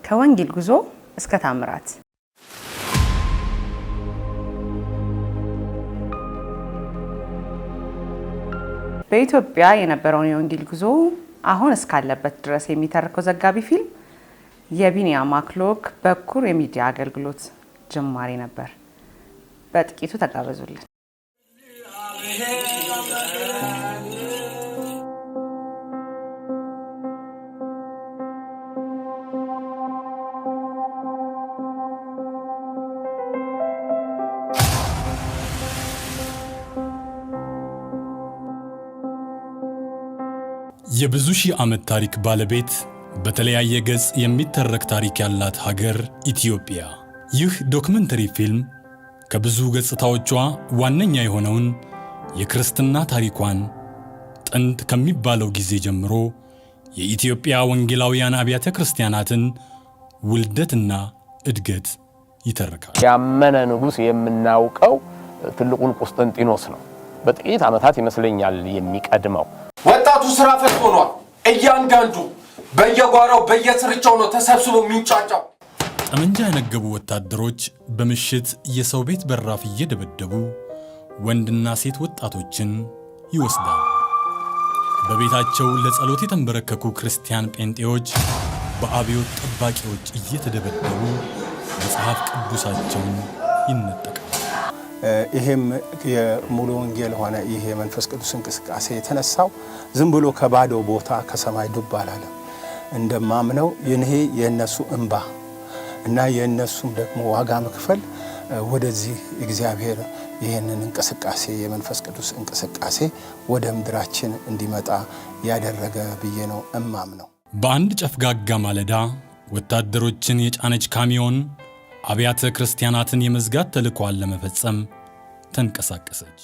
ከወንጌል ጉዞ እስከ ታምራት በኢትዮጵያ የነበረውን የወንጌል ጉዞ አሁን እስካለበት ድረስ የሚተርከው ዘጋቢ ፊልም የቢኒያም አክሎግ በኩር የሚዲያ አገልግሎት ጅማሬ ነበር። በጥቂቱ ተጋበዙልን። የብዙ ሺህ ዓመት ታሪክ ባለቤት በተለያየ ገጽ የሚተረክ ታሪክ ያላት ሀገር ኢትዮጵያ። ይህ ዶክመንተሪ ፊልም ከብዙ ገጽታዎቿ ዋነኛ የሆነውን የክርስትና ታሪኳን ጥንት ከሚባለው ጊዜ ጀምሮ የኢትዮጵያ ወንጌላውያን አብያተ ክርስቲያናትን ውልደትና እድገት ይተርካል። ያመነ ንጉስ የምናውቀው ትልቁን ቆስጠንጢኖስ ነው። በጥቂት ዓመታት ይመስለኛል የሚቀድመው። ወጣቱ ስራ ፈት ሆኗል። እያንዳንዱ በየጓራው በየስርቻው ነው ተሰብስቦ የሚንጫጫው። ጠመንጃ ያነገቡ ወታደሮች በምሽት የሰው ቤት በራፍ እየደበደቡ ወንድና ሴት ወጣቶችን ይወስዳሉ። በቤታቸው ለጸሎት የተንበረከኩ ክርስቲያን ጴንጤዎች በአብዮት ጠባቂዎች እየተደበደቡ መጽሐፍ ቅዱሳቸውን ይነጠቃሉ። ይሄም የሙሉ ወንጌል ሆነ ይሄ የመንፈስ ቅዱስ እንቅስቃሴ የተነሳው ዝም ብሎ ከባዶ ቦታ ከሰማይ ዱብ አላለም። እንደማምነው ይሄ የነሱ እንባ እና የነሱም ደግሞ ዋጋ መክፈል ወደዚህ እግዚአብሔር ይሄንን እንቅስቃሴ የመንፈስ ቅዱስ እንቅስቃሴ ወደ ምድራችን እንዲመጣ ያደረገ ብዬ ነው እማምነው። በአንድ ጨፍጋጋ ማለዳ ወታደሮችን የጫነች ካሚዮን አብያተ ክርስቲያናትን የመዝጋት ተልዕኮዋን ለመፈጸም ተንቀሳቀሰች።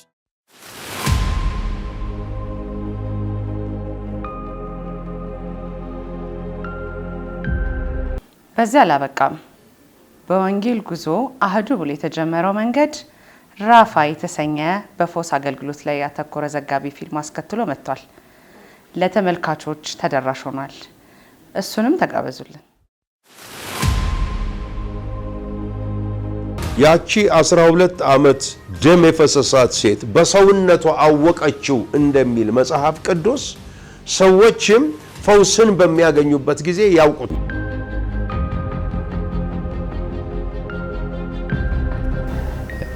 በዚያ አላበቃም። በወንጌል ጉዞ አህዱ ብሎ የተጀመረው መንገድ ራፋ የተሰኘ በፎስ አገልግሎት ላይ ያተኮረ ዘጋቢ ፊልም አስከትሎ መጥቷል። ለተመልካቾች ተደራሽ ሆኗል። እሱንም ተጋበዙልን። ያቺ 12 ዓመት ደም የፈሰሳት ሴት በሰውነቷ አወቀችው እንደሚል መጽሐፍ ቅዱስ ሰዎችም ፈውስን በሚያገኙበት ጊዜ ያውቁት።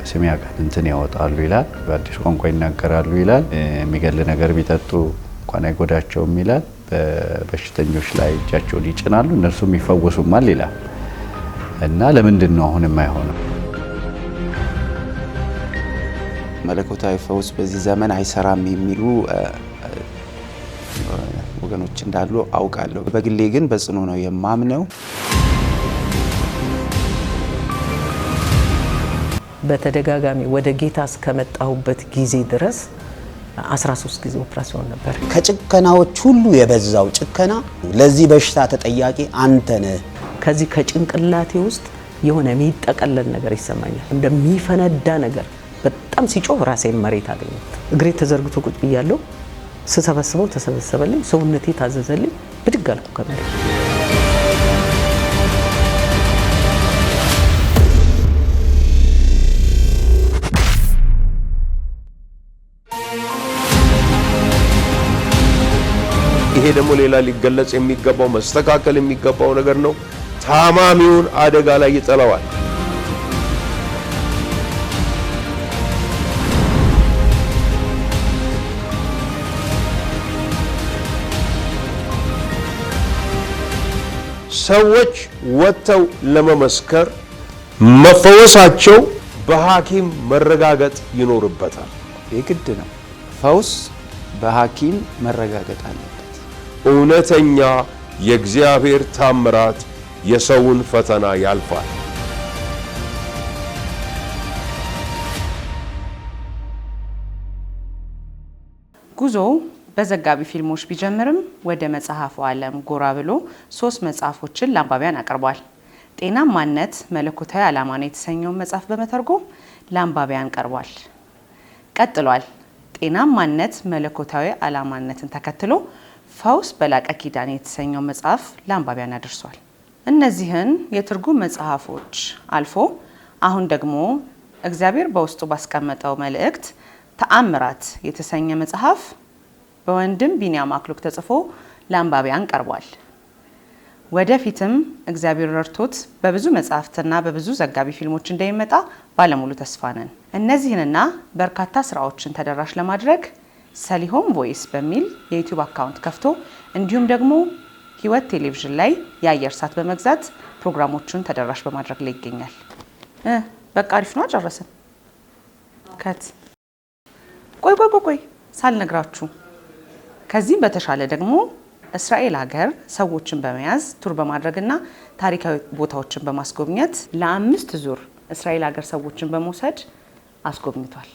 ስሚያ እንትን ያወጣሉ ይላል፣ በአዲስ ቋንቋ ይናገራሉ ይላል፣ የሚገል ነገር ቢጠጡ እንኳን አይጎዳቸውም ይላል፣ በበሽተኞች ላይ እጃቸውን ይጭናሉ እነርሱም ይፈወሱማል ይላል። እና ለምንድን ነው አሁን የማይሆነው? መለኮታዊ ፈውስ በዚህ ዘመን አይሰራም የሚሉ ወገኖች እንዳሉ አውቃለሁ። በግሌ ግን በጽኑ ነው የማምነው። በተደጋጋሚ ወደ ጌታ እስከመጣሁበት ጊዜ ድረስ 13 ጊዜ ኦፕራሲዮን ነበር። ከጭከናዎች ሁሉ የበዛው ጭከና ለዚህ በሽታ ተጠያቂ አንተ ነህ። ከዚህ ከጭንቅላቴ ውስጥ የሆነ የሚጠቀለል ነገር ይሰማኛል፣ እንደሚፈነዳ ነገር። በጣም ሲጮህ ራሴን መሬት አገኘሁ። እግሬ ተዘርግቶ ቁጭ ብያለሁ። ስሰበስበው ተሰበሰበልኝ፣ ሰውነቴ ታዘዘልኝ። ብድግ አልኩ ከመሬት። ይሄ ደግሞ ሌላ ሊገለጽ የሚገባው መስተካከል የሚገባው ነገር ነው። ታማሚውን አደጋ ላይ ይጥለዋል። ሰዎች ወጥተው ለመመስከር መፈወሳቸው በሐኪም መረጋገጥ ይኖርበታል። የግድ ነው። ፈውስ በሐኪም መረጋገጥ አለበት። እውነተኛ የእግዚአብሔር ታምራት የሰውን ፈተና ያልፋል። ጉዞው በዘጋቢ ፊልሞች ቢጀምርም ወደ መጽሐፉ ዓለም ጎራ ብሎ 3 መጽሐፎችን ለአንባቢያን አቅርቧል። ጤናማነት መለኮታዊ ዓላማ ነው የተሰኘውን መጽሐፍ በመተርጎም ለአንባቢያን ቀርቧል። ቀጥሏል። ጤናማነት መለኮታዊ ዓላማነትን ተከትሎ ፈውስ በላቀ ኪዳን የተሰኘው መጽሐፍ ለአንባቢያን አድርሷል። እነዚህን የትርጉም መጽሐፎች አልፎ አሁን ደግሞ እግዚአብሔር በውስጡ ባስቀመጠው መልእክት ተአምራት የተሰኘ መጽሐፍ በወንድም ቢንያም አክሎግ ተጽፎ ለአንባቢያን ቀርቧል። ወደፊትም እግዚአብሔር ረድቶት በብዙ መጽሐፍትና በብዙ ዘጋቢ ፊልሞች እንደሚመጣ ባለሙሉ ተስፋ ነን። እነዚህንና በርካታ ስራዎችን ተደራሽ ለማድረግ ሰሊሆም ቮይስ በሚል የዩቲዩብ አካውንት ከፍቶ እንዲሁም ደግሞ ህይወት ቴሌቪዥን ላይ የአየር ሰዓት በመግዛት ፕሮግራሞቹን ተደራሽ በማድረግ ላይ ይገኛል። በቃ አሪፍ ነው። ጨረስን። ከት ቆይ ሳልነግራችሁ ከዚህም በተሻለ ደግሞ እስራኤል ሀገር ሰዎችን በመያዝ ቱር በማድረግና ታሪካዊ ቦታዎችን በማስጎብኘት ለ5 ዙር እስራኤል ሀገር ሰዎችን በመውሰድ አስጎብኝቷል።